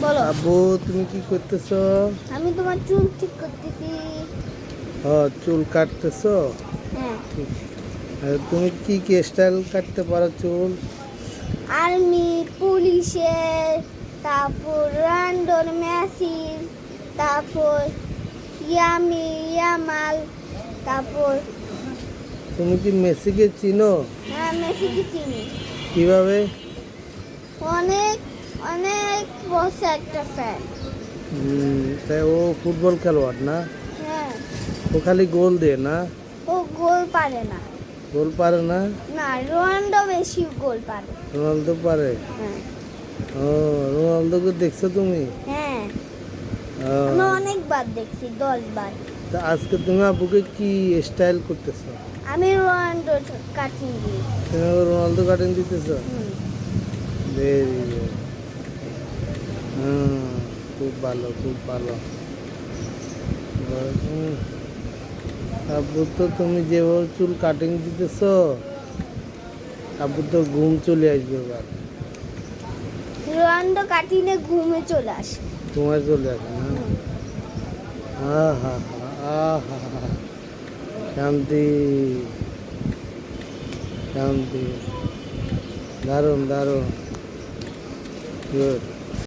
বলো। আব্বু তুমি কি করতেছো? আমি তোমার চুল ঠিক করতেছি। ও চুল কাটতেছো? হ্যাঁ। ঠিক। আর তুমি কি কি স্টাইল কাটতে পারো চুল? আর্মি, পুলিশের, তারপর রান্ডর মেসির, তারপর ইয়ামি, ইয়ামাল, তারপর তুমি কি মেসিকে চিনো? হ্যাঁ মেসিকে চিনি। কিভাবে? অনেক অনেক বড় একটা ফ্যান। তাই ও ফুটবল খেলোয়াড় না? হ্যাঁ। ও খালি গোল দেয় না? ও গোল পারে না। গোল পারে না? না, রোনাল্ডো বেশি গোল পারে। রোনালদো পারে? হ্যাঁ। ও রোনালদোকে দেখছো তুমি? হ্যাঁ, ও, আমি অনেকবার দেখছি, 10 বার। তা আজকে তুমি আব্বুকে কি স্টাইল করতেছো? আমি রোনাল্ডো কাটিং দিই। তুমি আবার রোনালদো কাটিং দিতেছো? Very good. খুব ভালো খুব ভালো। হুম, আব্বু তো তুমি যেভাবে চুল কাটিং দিতেছো, আব্বু তো ঘুম চলে আসবে এবার। রোনাল্ডো কাটিনে ঘুমে চলে আসে। তোমার চলে আসবে না? হুম। আহা আহা শান্তি শান্তি, দারুণ দারুণ, গুড।